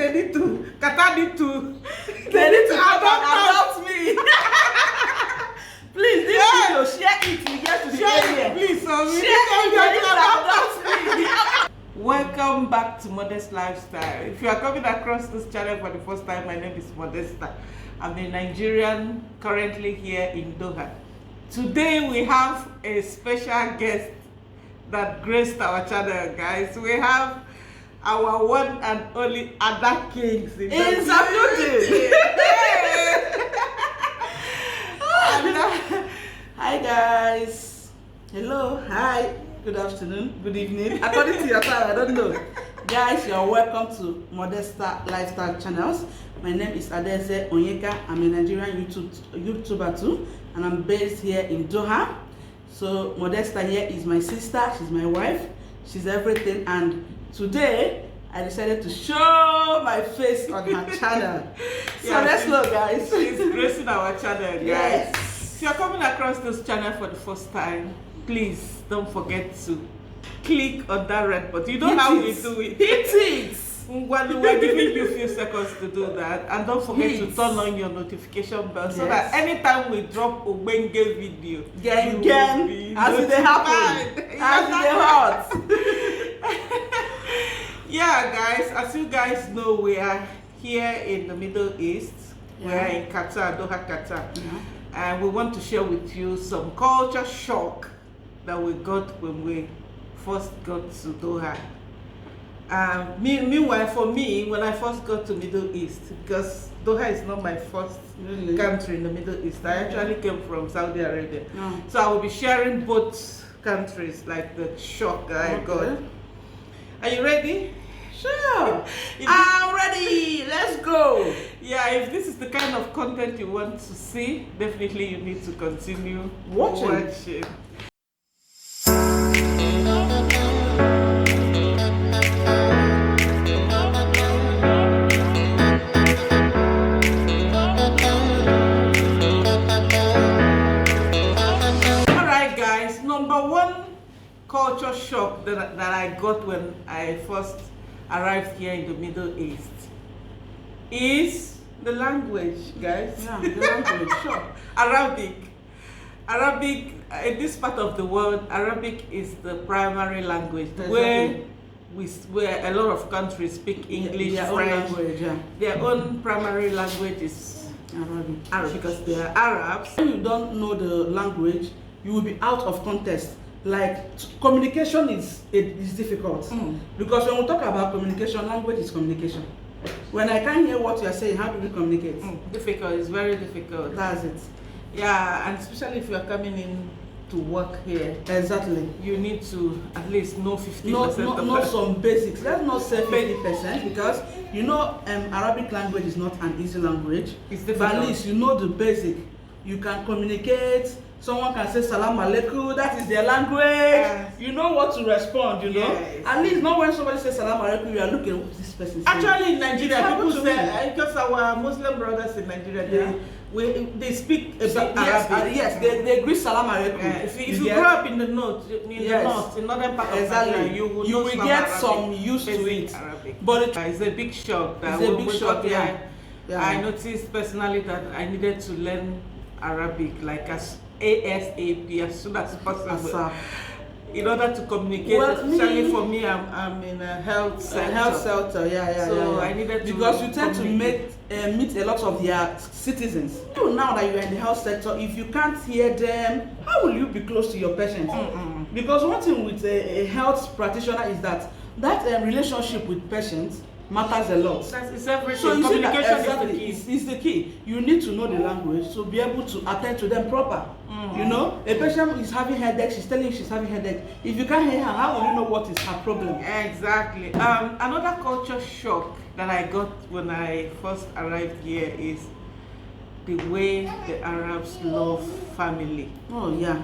they need to, Qatar need to, they need to adopt me. Please, this video, share it. We get to the area. Please, so we share it. adopt me. Welcome back to Modest Lifestyle. If you are coming across this channel for the first time, my name is Modesta. I'm a Nigerian currently here in Doha. Today we have a special guest that graced our channel, guys. We have our one and only Ada Kings in Saudi. Hi guys. Hello. Hi. Good afternoon. Good evening. According to your time, I don't know. Guys, you're welcome to Modesta Lifestyle Channels. My name is Adeze Onyeka. I'm a Nigerian YouTuber too, and I'm based here in Doha. So Modesta here is my sister. She's my wife. She's everything. And today I decided to show my face on her channel. So yeah, let's go, guys. She's gracing our channel, guys. Yes. If you're coming across this channel for the first time, please don't forget to click on that red button. You know how we do it. Hit it. Well, we're giving you a few seconds to do that, and don't forget to turn on your notification bell so that anytime we drop a Obenge video, as it happen, as it hot. Yeah, guys, as you guys know, we are here in the Middle East. We are in Qatar, Doha, Qatar, and we want to share with you some culture shock that we got when we first got to Doha. Meanwhile, for me, when I first got to Middle East, because Doha is not my first country in the Middle East, I actually came from Saudi Arabia. So I will be sharing both countries, like the shock that I got. Are you ready? Sure. I'm ready. Let's go. Yeah, if this is the kind of content you want to see, definitely you need to continue watching. Alright guys, number one culture shock that I got when I first arrived here in the Middle East is the language, guys. Yeah, the language, sure. Arabic, in this part of the world, Arabic is the primary language, exactly. where a lot of countries speak English, their French. Own language, Their own primary language is Arabic because they are Arabs. When you don't know the language, you will be out of context. Like communication is difficult because when we talk about communication, language is communication. When I can't hear what you are saying, how do we communicate? Difficult. It's very difficult. That's it. Yeah, and especially if you are coming in to work here. Exactly. You need to at least know 50%. Not some basics. Let's not say 50% because you know Arabic language is not an easy language. It's difficult. But at least you know the basic. You can communicate. Someone can say salam alaikum, that is their language. You know what to respond, you know. At least not when somebody says salam alaikum, you are looking at what this person says. Actually, in Nigeria, people say, because our Muslim brothers in Nigeria, they speak a bit Arabic. Yes, they greet salam alaikum. If you grow up in the north, in northern part of Nigeria, you will get some used to it. Arabic. But it's a big shock. I noticed personally that I needed to learn Arabic like as ASAP, as soon as possible, in order to communicate. Especially for me, I'm in a health center. So I needed to, because you tend to meet a lot of their citizens. Now that you're in the health sector, if you can't hear them, how will you be close to your patients? Because one thing with a health practitioner is that relationship with patients matters a lot. It's everything. So communication is the key. You need to know the language to be able to attend to them proper. You know, a patient is having headache, she's telling you she's having headache. If you can't hear her, how will you know what is her problem? Exactly. Another culture shock that I got when I first arrived here is the way the Arabs love family. Oh yeah.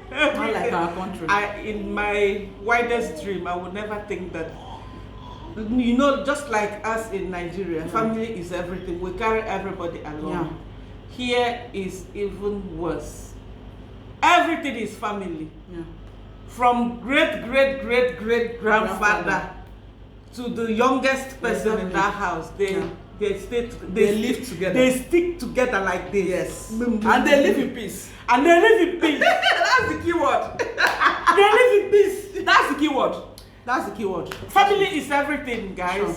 Not like our country. In my widest dream, I would never think that, you know, just like us in Nigeria, family is everything. We carry everybody along. Here is even worse. Everything is family. From great grandfather to the youngest person in Exactly. that house, They live together. They stick together like this. Yes. Mm. And they live in peace. And they live in peace. That's the key word. They live in peace. That's the key word. That's the key word. Family is everything, guys. Sure.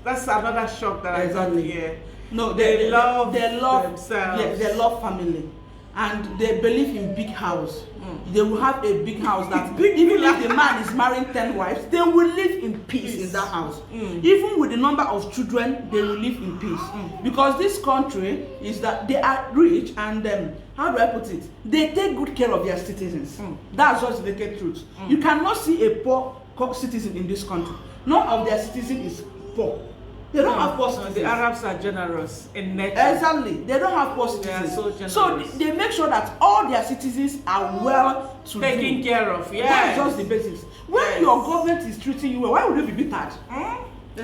That's another shock that I got Exactly. here. No, They love themselves. themselves. Yeah, they love family, and they believe in big house. They will have a big house that Big even villa. if the man is marrying 10 wives, they will live in peace in that house. Mm. Even with the number of children, they will live in peace. Because this country is that they are rich, and how do I put it? They take good care of their citizens. That's just the naked truth. You cannot see a poor citizen in this country. None of their citizens is poor. They don't have poor citizens. The Arabs are generous in nature. Exactly. They don't have poor They are citizens. so So generous. they make sure that all their citizens are well to Taken do. care of, yes. That's just the basics. When Yes. your government is treating you well, why would you be bittered?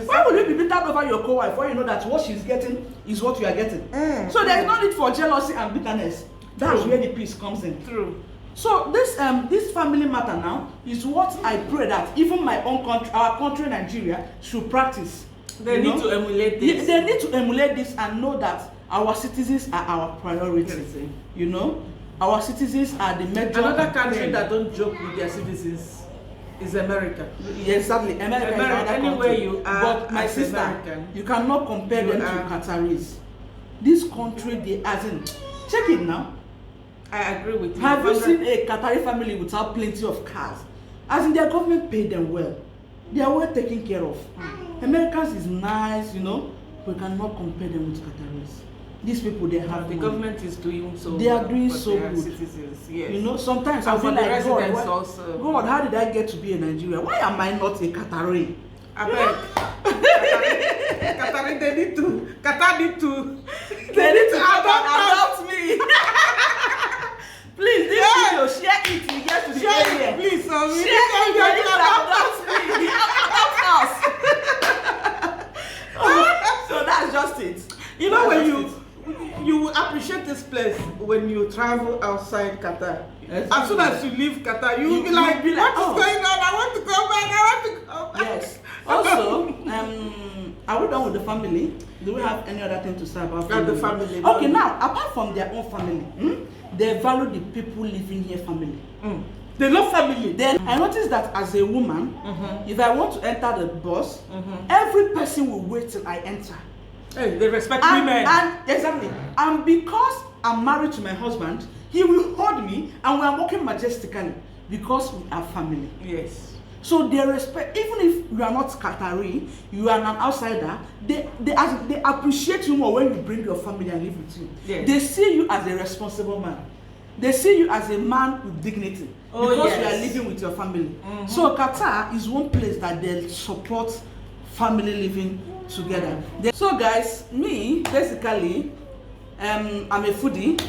Why would you be bittered over your co-wife when you know that what she's getting is what you are getting? So there's no need for jealousy and bitterness. That's True. where the peace comes in. True. So this family matter now is what I pray that even my own country, our country Nigeria, should practice. They You need know? to emulate Yeah, this. they need to emulate this and know that our citizens are our priority. Yes. You know, our citizens are the major. Another country thing. that don't joke with their citizens is America. Yeah, exactly. America is America, another anywhere country. you are But my as sister, American, you cannot compare you them are- to Qataris. This country, they as in, check it now. I agree with you. Have you But seen a Qatari family without plenty of cars? As in, their government paid them well. They are well taken care of. Americans is nice, you know. We cannot compare them with Qataris. These people, they have the money. government is doing so They are well doing for so their good. citizens. Yes. You know, sometimes I And feel for the like God, residents why- also. God, how did I get to be in Nigeria? Why am I not a Qatari? I beg. Qatar, they need to. Qatar need to. They need to adopt us. adopt me. Please, this Yeah. video, share it till we get to the Share area. it, please. So we Share need it, to you need to adopt us. adopt me. Adopt us. So that's just it. You know, when That's you appreciate this place when you travel outside Qatar. Yes. As soon as you leave Qatar, you will You- be you like, will be like, what is oh. going on? I want to go back. I want to go back. Yes. Also, are we done with the family? Do we have any other thing to say about family? The family. Okay, now apart from their own family, they value the people living here family. They love family. Then I noticed that as a woman, if I want to enter the bus, every person will wait till I enter. Hey, they respect And, women. and exactly, and because I'm married to my husband, he will hold me, and we are walking majestically because we are family. Yes. So they respect, even if you are not Qatari, you are an outsider, they appreciate you more when you bring your family and live with you. Yes. They see you as a responsible man. They see you as a man with dignity because you are yes. living with your family. So Qatar is one place that they support family living together. So guys, me basically, I'm a foodie.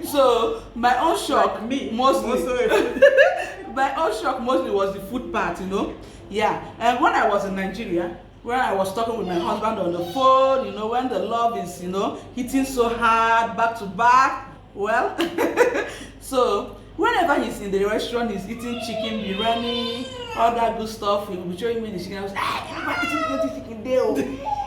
So my own shock, Like me, mostly. also a foodie. My own shock mostly was the food part, you know. Yeah, and when I was in Nigeria, when I was talking with my husband on the phone, you know, when the love is, you know, hitting so hard back to back, well, so whenever he's in the restaurant, he's eating chicken biryani, all that good stuff, he will be showing me the chicken. I was like, I'm eating plenty chicken there. Oh.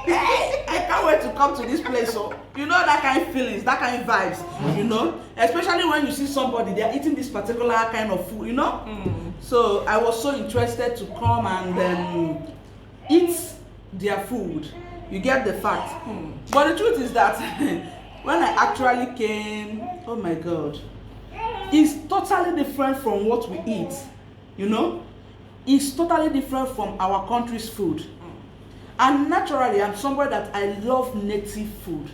Hey, I can't wait to come to this place. So, you know, that kind of feelings, that kind of vibes, you know, especially when you see somebody, they're eating this particular kind of food, you know. So I was so interested to come and eat their food. You get the fact. But the truth is that when I actually came, oh my God, it's totally different from what we eat, you know. It's totally different from our country's food. And naturally, I'm somebody that I love native food.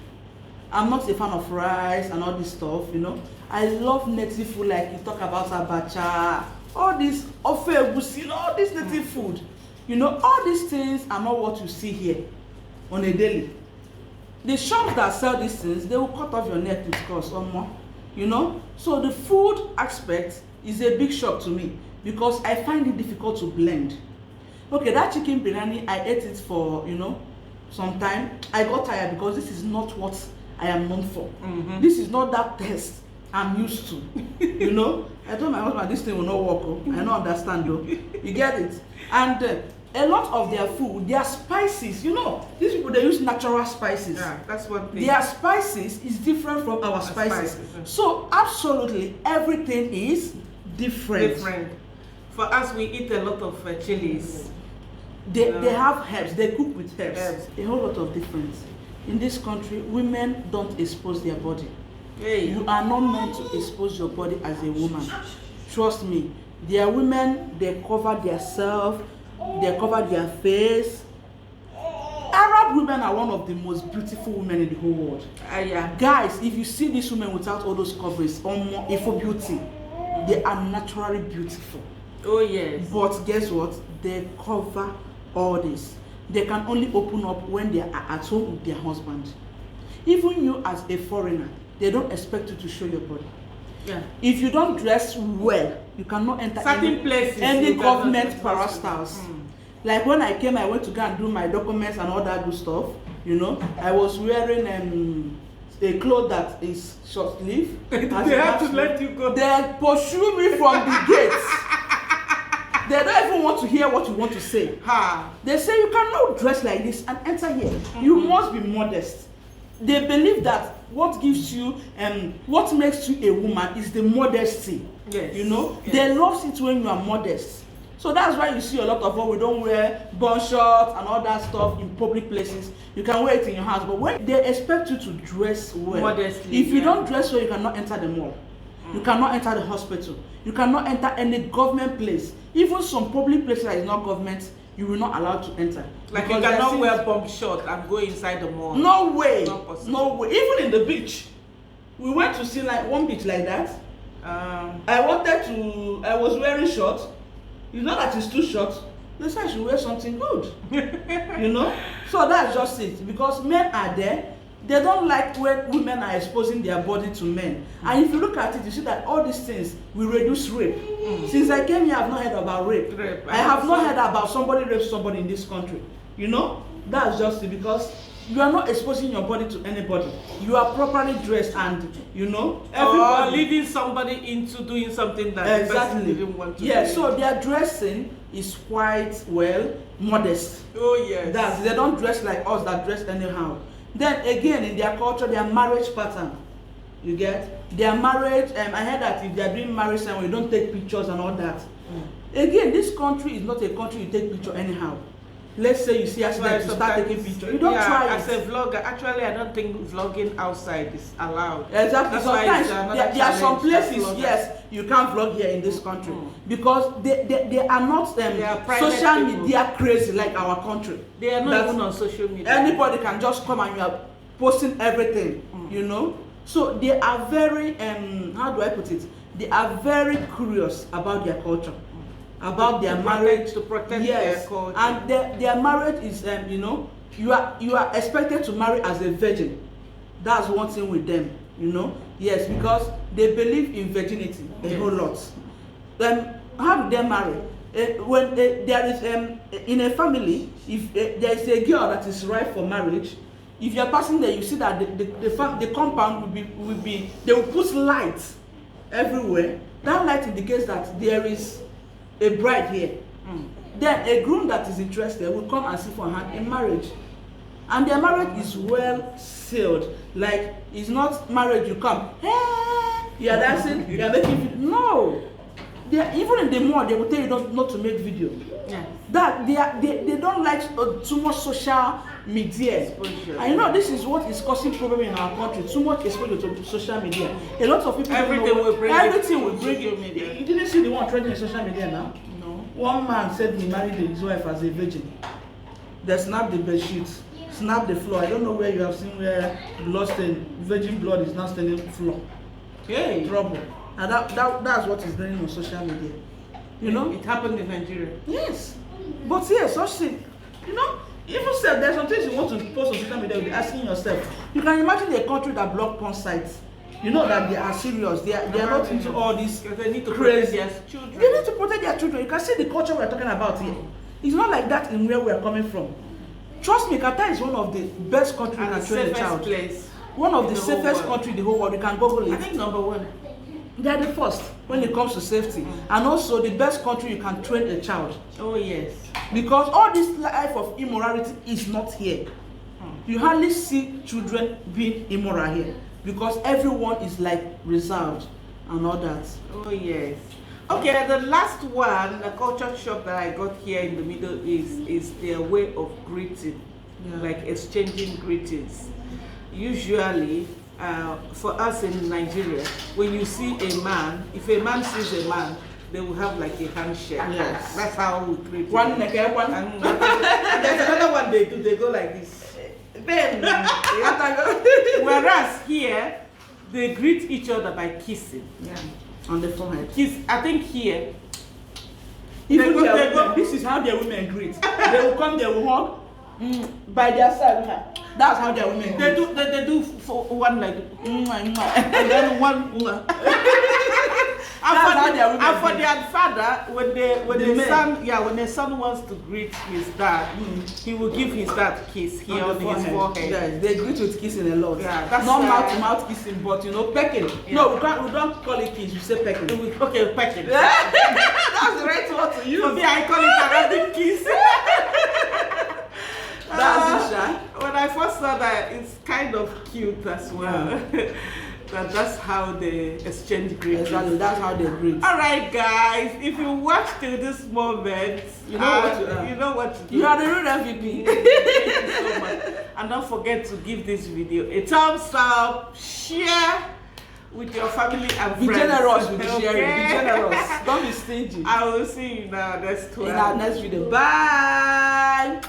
I'm not a fan of rice and all this stuff, you know. I love native food, like you talk about abacha, all this ofe egusi, you know, all this native food. You know, all these things are not what you see here on a daily. The shops that sell these things, they will cut off your neck with cost or more, you know. So the food aspect is a big shock to me because I find it difficult to blend. Okay, that chicken biryani, I ate it for, you know, some time. I got tired because this is not what I am known for. This is not that taste I'm used to. You know, I told my husband this thing will not work. Oh. I don't understand though. You get it? And a lot of their food, their spices, you know, these people, they use natural spices. Yeah, that's one thing. Their spices is different from our spices. So absolutely everything is different. For us, we eat a lot of chilies. They have herbs, they cook with herbs. A whole lot of difference. In this country, women don't expose their body. Hey. You are not meant to expose your body as a woman. Trust me. There are women, they cover themselves, they cover their face. Arab women are one of the most beautiful women in the whole world. Yeah. Guys, if you see these women without all those coverings, for beauty, they are naturally beautiful. Oh yes. But guess what? They cover all this. They can only open up when they are at home with their husband. Even you as a foreigner, they don't expect you to show your body. Yeah. If you don't dress well, you cannot enter certain places. Any government parastatals. Like when I came, I went to go and do my documents and all that good stuff. You know, I was wearing a cloth that is short sleeve. They have to let you go. They pursue me from the gates. They don't even want to hear what you want to say. They say you cannot dress like this and enter here. You must be modest. They believe that what gives you what makes you a woman is the modesty. Yes. You know, yes. They love it when you are modest. So that's why you see a lot of us, we don't wear bun shorts and all that stuff in public places. You can wear it in your house, but when they expect you to dress well, modestly, if you don't dress well, you cannot enter the mall. You cannot enter the hospital. You cannot enter any government place. Even some public places that is not government, you will not allow to enter. Like you cannot wear bum short and go inside the mall. No way. Not possible. No way. Even in the beach. We went to see like one beach like that. I was wearing short. You know that it's too short. They said I should wear something good. You know? So that's just it. Because men are there. They don't like when women are exposing their body to men. And if you look at it, you see that all these things will reduce rape. Since I came here, I have not heard about rape. I have not heard about somebody rape somebody in this country. You know? That's just it, because you are not exposing your body to anybody. You are properly dressed and, you know, or leading somebody into doing something that the person didn't want to do. Yeah, so their dressing is quite, well, modest. Oh, yes. They don't dress like us that dress anyhow. Then again, in their culture, their marriage pattern, you get? Their marriage, I heard that if they are doing marriage ceremony, you don't take pictures and all that. Again, this country is not a country you take picture anyhow. Let's say you see accident, you start taking pictures. You don't try it. As a vlogger, actually, I don't think vlogging outside is allowed. Exactly. Sometimes there are some places, yes, you can't vlog here in this country because they are not social media crazy like our country. They are not even on social media. Anybody can just come and you are posting everything, you know. So they are very, how do I put it? They are very curious about their culture. About their marriage, to protect their culture. And their marriage is you know, you are expected to marry as a virgin. That's one thing with them, you know. Yes, because they believe in virginity a whole lot. How do they marry? When there is in a family, if there is a girl that is ripe for marriage, if you are passing there, you see that the compound will be they will put lights everywhere. That light indicates that there is a bride here. Then a groom that is interested will come and seek for her in marriage, and their marriage is well sealed. Like, it's not marriage you come, hey, you are dancing, you are making video. No, even in the mall they will tell you not to make video. That they don't like too much social media. And you know, this is what is causing problem in our country. Too much exposure to social media. A lot of people everything will bring it. You didn't see the one trending in social media now? No. One man said he married his wife as a virgin. They snapped the bed sheet, snapped the floor. I don't know where you have seen where virgin blood is now staining the floor. Okay. Trouble. And that's what is going on social media. You know? It happened in Nigeria. Yes. But yes, such thing, you know, even say there's some things you want to post on social media, you'll be asking yourself. You can imagine a country that block porn sites. You know that they are serious. They are not into all these they need to crazy. protect their children. They need to protect their children. You can see the culture we're talking about here. It's not like that in where we're coming from. Trust me, Qatar is one of the best countries and to train a child. Place one of the safest countries in the whole world. You can Google it. I think number one. They are the first when it comes to safety, and also the best country you can train a child. Oh yes. Because all this life of immorality is not here. You hardly see children being immoral here because everyone is like reserved and all that. Oh yes. Okay, the last one, the culture shock that I got here in the Middle East is their way of greeting, like exchanging greetings. Usually, for us in Nigeria, when you see a man, if a man sees a man, they will have like a handshake. Yes. That's how we greet. One neck, one. And there's another one they do. They go like this. Then, whereas here, they greet each other by kissing. Yeah. On the forehead. Kiss. I think here. Even this is how their women greet. They will come, they will hug. By their side, that's how their women They do for one like and then one. And for their father, when the son wants to greet his dad, he will give his dad a kiss here on his forehead. Yes, they greet with kissing a lot. Yeah, that's not mouth to mouth kissing, but pecking. Yeah. No, we don't call it kiss. We say pecking. Okay, pecking. That's the right word to use. For me, I call it Arabic kiss. That's it, Sha. When I first saw that, it's kind of cute as well. Yeah. That's how they exchange greetings. Exactly, that's how they greet. Alright guys, if you watch till this moment, you know what to do. You are the real MVP. Thank you so much. And don't forget to give this video a thumbs up, share with your family and friends. Be generous with the sharing. Be generous. Don't be stingy. I will see you in our next one. In our next video. Bye.